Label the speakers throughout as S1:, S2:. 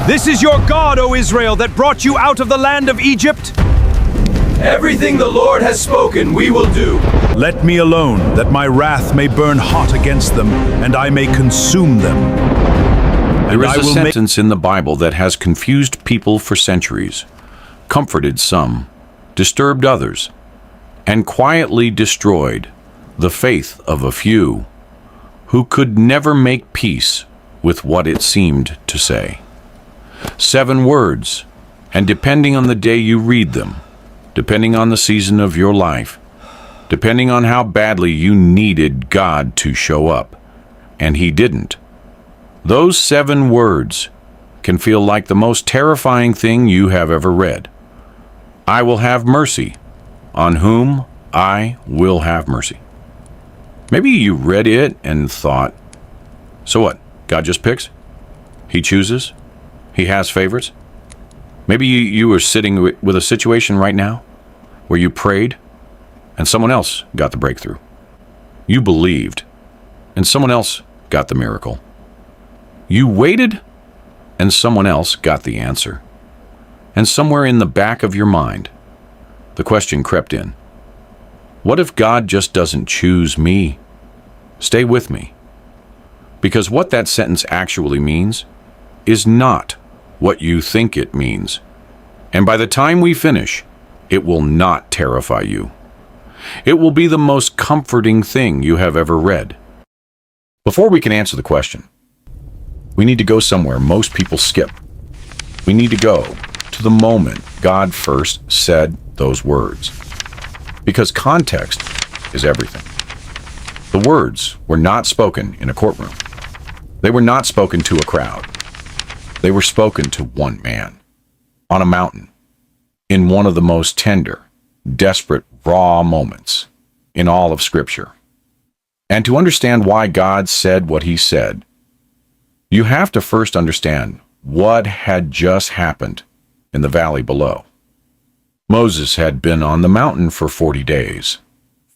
S1: This is your God, O Israel, that brought you out of the land of Egypt?
S2: Everything the Lord has spoken we will do.
S1: Let me alone, that my wrath may burn hot against them, and I may consume them.
S3: There is a sentence in the Bible that has confused people for centuries, comforted some, disturbed others, and quietly destroyed the faith of a few who could never make peace with what it seemed to say. 7 words, and depending on the day you read them, depending on the season of your life, depending on how badly you needed God to show up, and He didn't, those 7 words can feel like the most terrifying thing you have ever read. I will have mercy on whom I will have mercy. Maybe you read it and thought, so what? God just picks? He chooses? He has favorites? Maybe you are sitting with a situation right now where you prayed and someone else got the breakthrough. You believed and someone else got the miracle. You waited and someone else got the answer. And somewhere in the back of your mind, the question crept in. What if God just doesn't choose me? Stay with me. Because what that sentence actually means is not what you think it means. And by the time we finish, it will not terrify you. It will be the most comforting thing you have ever read. Before we can answer the question, we need to go somewhere most people skip. We need to go to the moment God first said those words. Because context is everything. The words were not spoken in a courtroom. They were not spoken to a crowd. They were spoken to one man, on a mountain, in one of the most tender, desperate, raw moments in all of Scripture. And to understand why God said what He said, you have to first understand what had just happened in the valley below. Moses had been on the mountain for 40 days,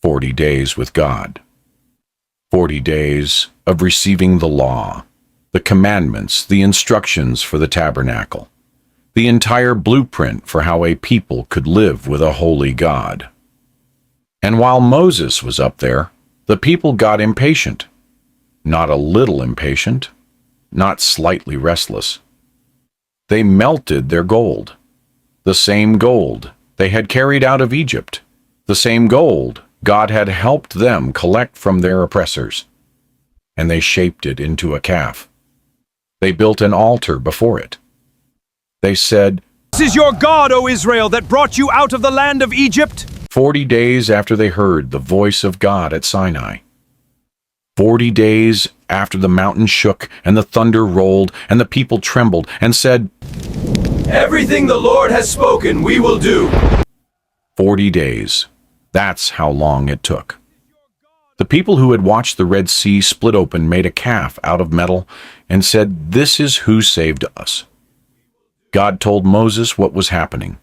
S3: 40 days with God, 40 days of receiving the law, the commandments, the instructions for the tabernacle, the entire blueprint for how a people could live with a holy God. And while Moses was up there, the people got impatient. Not a little impatient, not slightly restless. They melted their gold, the same gold they had carried out of Egypt, the same gold God had helped them collect from their oppressors. And they shaped it into a calf. They built an altar before it. They said,
S1: This is your God, O Israel, that brought you out of the land of Egypt?
S3: 40 days after they heard the voice of God at Sinai. 40 days after the mountain shook and the thunder rolled and the people trembled and said,
S2: Everything the Lord has spoken we will do.
S3: 40 days. That's how long it took. The people who had watched the Red Sea split open made a calf out of metal and said, This is who saved us. God told Moses what was happening,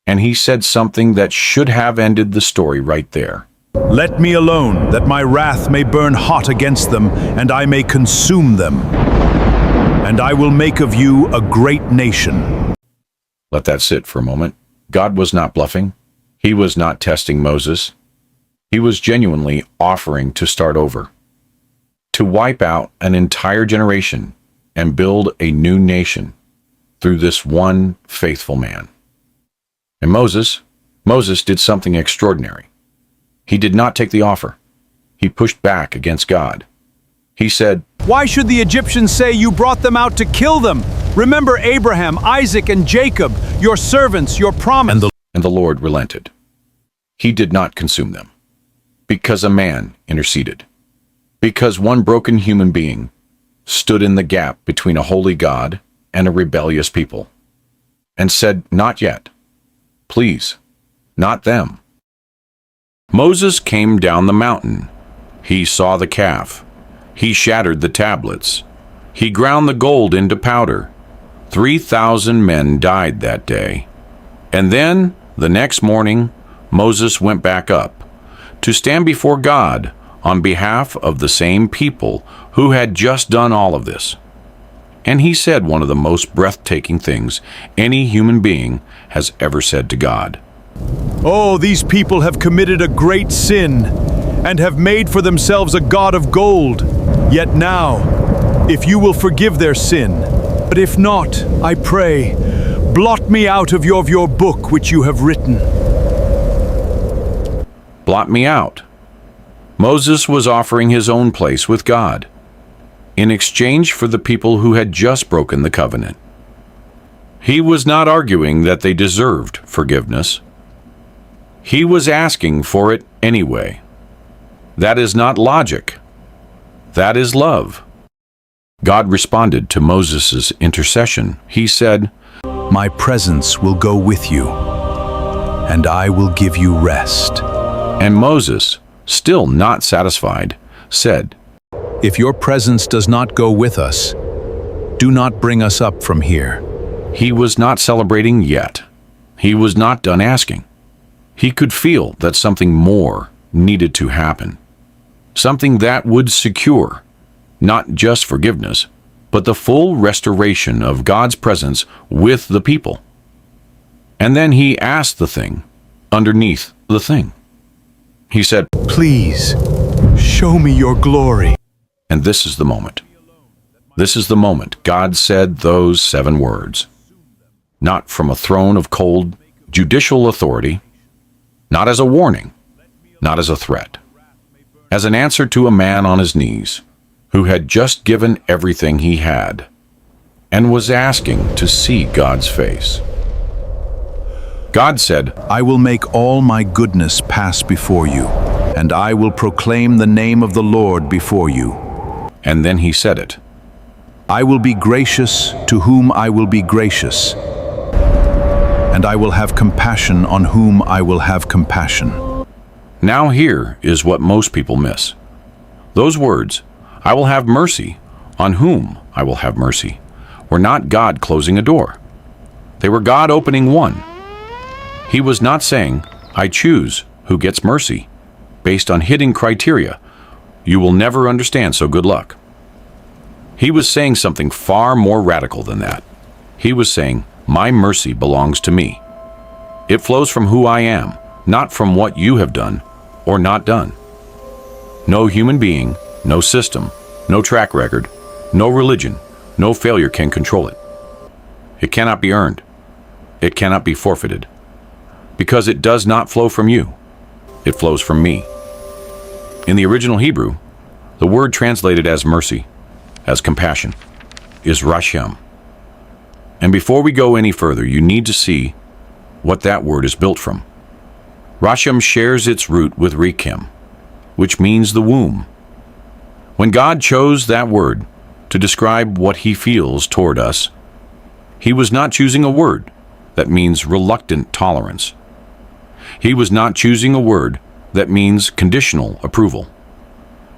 S3: and he said something that should have ended the story right there.
S1: Let me alone, that my wrath may burn hot against them, and I may consume them. And I will make of you a great nation.
S3: Let that sit for a moment. God was not bluffing. He was not testing Moses. He was genuinely offering to start over, to wipe out an entire generation and build a new nation through this one faithful man. And Moses did something extraordinary. He did not take the offer. He pushed back against God. He said,
S1: Why should the Egyptians say you brought them out to kill them? Remember Abraham, Isaac, and Jacob, your servants, your promise.
S3: And the Lord relented. He did not consume them, because a man interceded, because one broken human being stood in the gap between a holy God and a rebellious people, and said, Not yet. Please, not them. Moses came down the mountain. He saw the calf. He shattered the tablets. He ground the gold into powder. 3,000 men died that day. And then, the next morning, Moses went back up to stand before God on behalf of the same people who had just done all of this. And he said one of the most breathtaking things any human being has ever said to God.
S1: Oh, these people have committed a great sin and have made for themselves a god of gold. Yet now, if you will forgive their sin, but if not, I pray, blot me out of your book which you have written.
S3: Blot me out. Moses was offering his own place with God in exchange for the people who had just broken the covenant. He was not arguing that they deserved forgiveness. He was asking for it anyway. That is not logic. That is love. God responded to Moses' intercession. He said,
S1: My presence will go with you, and I will give you rest.
S3: And Moses, still not satisfied, said,
S1: If your presence does not go with us, do not bring us up from here.
S3: He was not celebrating yet. He was not done asking. He could feel that something more needed to happen. Something that would secure not just forgiveness, but the full restoration of God's presence with the people. And then he asked the thing underneath the thing. He said,
S1: Please, show me your glory.
S3: And this is the moment. This is the moment God said those 7 words. Not from a throne of cold, judicial authority, not as a warning, not as a threat, as an answer to a man on his knees who had just given everything he had and was asking to see God's face. God said,
S1: I will make all my goodness pass before you, and I will proclaim the name of the Lord before you.
S3: And then he said it.
S1: I will be gracious to whom I will be gracious, and I will have compassion on whom I will have compassion.
S3: Now here is what most people miss. Those words, I will have mercy on whom I will have mercy, were not God closing a door. They were God opening one. He was not saying, I choose who gets mercy, based on hidden criteria. You will never understand, so good luck. He was saying something far more radical than that. He was saying, my mercy belongs to me. It flows from who I am, not from what you have done or not done. No human being, no system, no track record, no religion, no failure can control it. It cannot be earned. It cannot be forfeited. Because it does not flow from you. It flows from me. In the original Hebrew, the word translated as mercy, as compassion, is racham. And before we go any further, you need to see what that word is built from. Racham shares its root with racham, which means the womb. When God chose that word to describe what he feels toward us, he was not choosing a word that means reluctant tolerance. He was not choosing a word that means conditional approval.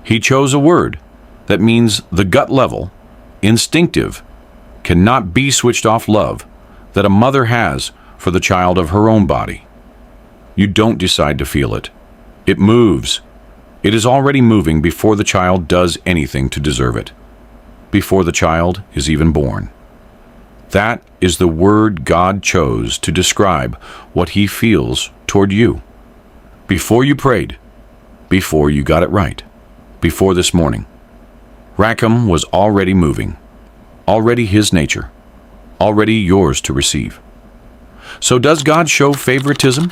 S3: He chose a word that means the gut level, instinctive, cannot be switched off love that a mother has for the child of her own body. You don't decide to feel it. It moves. It is already moving before the child does anything to deserve it, before the child is even born. That is the word God chose to describe what he feels toward you. Before you prayed, before you got it right, before this morning, Racham was already moving, already his nature, already yours to receive. So does God show favoritism?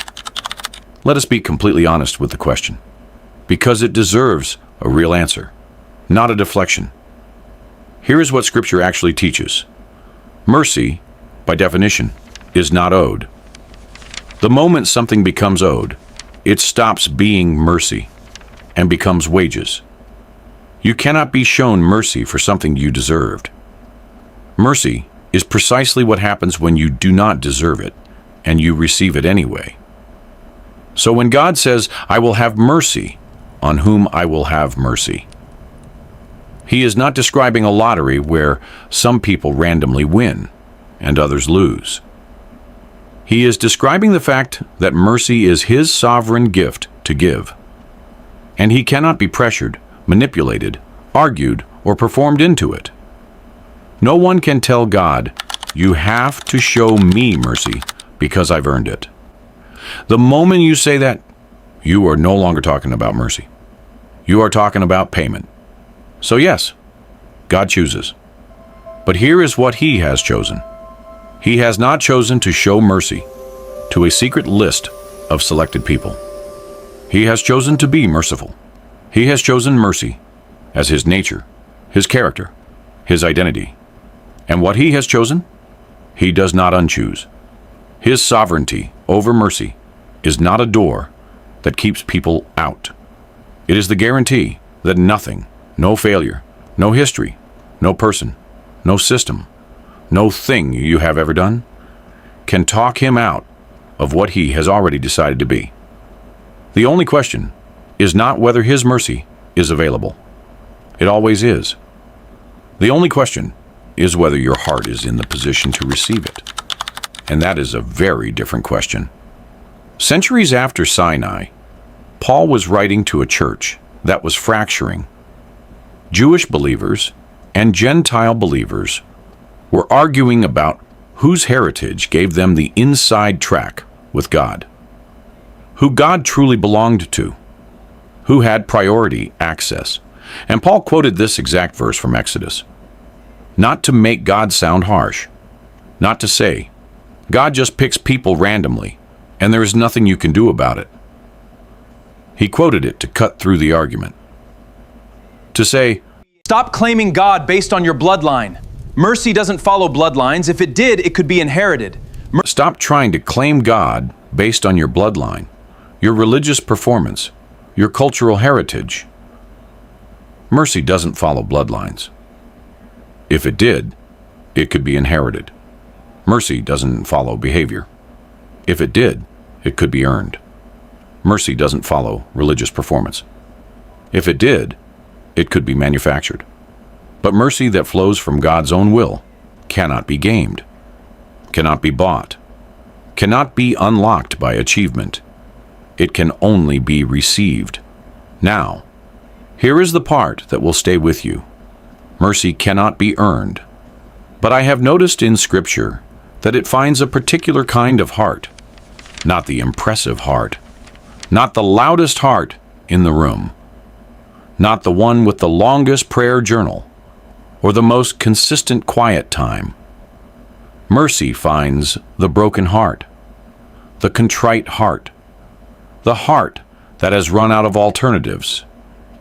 S3: Let us be completely honest with the question, because it deserves a real answer, not a deflection. Here is what Scripture actually teaches. Mercy, by definition, is not owed. The moment something becomes owed, it stops being mercy and becomes wages. You cannot be shown mercy for something you deserved. Mercy is precisely what happens when you do not deserve it and you receive it anyway. So when God says, I will have mercy on whom I will have mercy, he is not describing a lottery where some people randomly win and others lose. He is describing the fact that mercy is his sovereign gift to give, and he cannot be pressured, manipulated, argued, or performed into it. No one can tell God, "You have to show me mercy because I've earned it." The moment you say that, you are no longer talking about mercy. You are talking about payment. So yes, God chooses. But here is what He has chosen. He has not chosen to show mercy to a secret list of selected people. He has chosen to be merciful. He has chosen mercy as His nature, His character, His identity. And what He has chosen, He does not unchoose. His sovereignty over mercy is not a door that keeps people out. It is the guarantee that nothing, no failure, no history, no person, no system, no thing you have ever done can talk Him out of what He has already decided to be. The only question is not whether His mercy is available. It always is. The only question is whether your heart is in the position to receive it. And that is a very different question. Centuries after Sinai, Paul was writing to a church that was fracturing. Jewish believers and Gentile believers were arguing about whose heritage gave them the inside track with God, who God truly belonged to, who had priority access. And Paul quoted this exact verse from Exodus. Not to make God sound harsh, not to say, God just picks people randomly, and there is nothing you can do about it. He quoted it to cut through the argument. To say,
S4: stop claiming God based on your bloodline. Mercy doesn't follow bloodlines. If it did, it could be inherited.
S3: Stop trying to claim God based on your bloodline, your religious performance, your cultural heritage. Mercy doesn't follow bloodlines. If it did, it could be inherited. Mercy doesn't follow behavior. If it did, it could be earned. Mercy doesn't follow religious performance. If it did, it could be manufactured. But mercy that flows from God's own will cannot be gamed, cannot be bought, cannot be unlocked by achievement. It can only be received. Now, here is the part that will stay with you. Mercy cannot be earned. But I have noticed in Scripture that it finds a particular kind of heart, not the impressive heart, not the loudest heart in the room, not the one with the longest prayer journal or the most consistent quiet time. Mercy finds the broken heart, the contrite heart, the heart that has run out of alternatives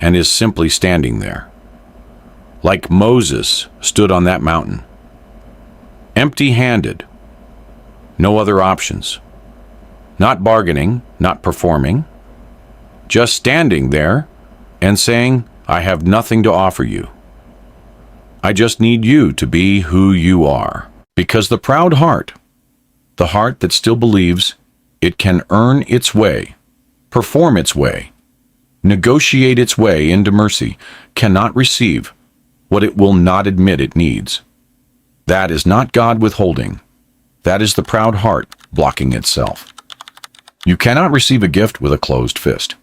S3: and is simply standing there. Like Moses stood on that mountain, empty-handed, no other options, not bargaining, not performing, just standing there and saying, I have nothing to offer you. I just need you to be who you are. Because the proud heart, the heart that still believes it can earn its way, perform its way, negotiate its way into mercy, cannot receive what it will not admit it needs. That is not God withholding. That is the proud heart blocking itself. You cannot receive a gift with a closed fist.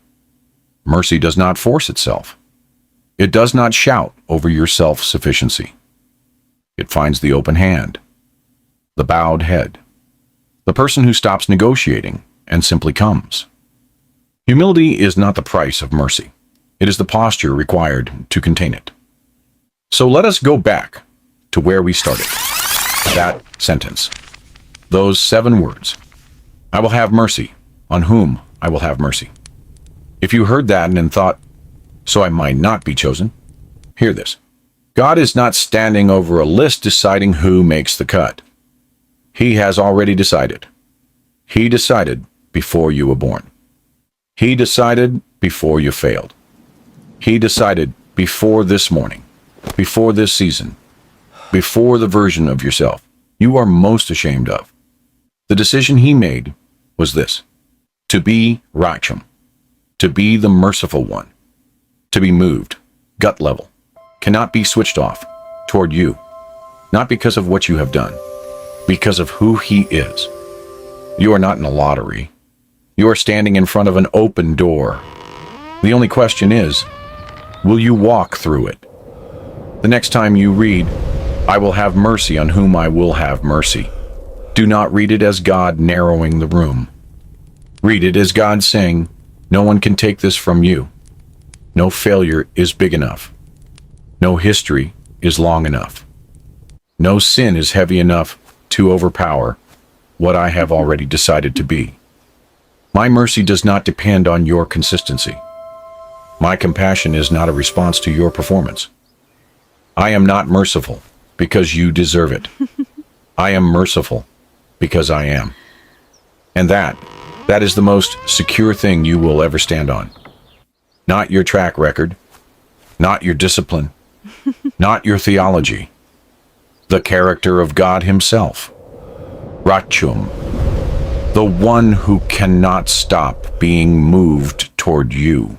S3: Mercy does not force itself. It does not shout over your self-sufficiency. It finds the open hand, the bowed head, the person who stops negotiating and simply comes. Humility is not the price of mercy. It is the posture required to contain it. So let us go back to where we started. That sentence. Those 7 words. I will have mercy on whom I will have mercy. If you heard that and thought, so I might not be chosen, hear this. God is not standing over a list deciding who makes the cut. He has already decided. He decided before you were born. He decided before you failed. He decided before this morning, before this season, before the version of yourself you are most ashamed of. The decision He made was this: to be racham, to be the merciful one, to be moved, gut level, cannot be switched off toward you, not because of what you have done, because of who He is. You are not in a lottery. You are standing in front of an open door. The only question is, will you walk through it? The next time you read, I will have mercy on whom I will have mercy. Do not read it as God narrowing the room. Read it as God saying, no one can take this from you. No failure is big enough. No history is long enough. No sin is heavy enough to overpower what I have already decided to be. My mercy does not depend on your consistency. My compassion is not a response to your performance. I am not merciful because you deserve it. I am merciful because I am. And that is the most secure thing you will ever stand on. Not your track record, not your discipline, not your theology. The character of God himself. Racham, the one who cannot stop being moved toward you.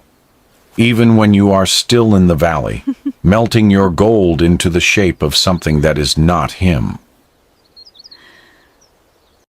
S3: Even when you are still in the valley, melting your gold into the shape of something that is not him.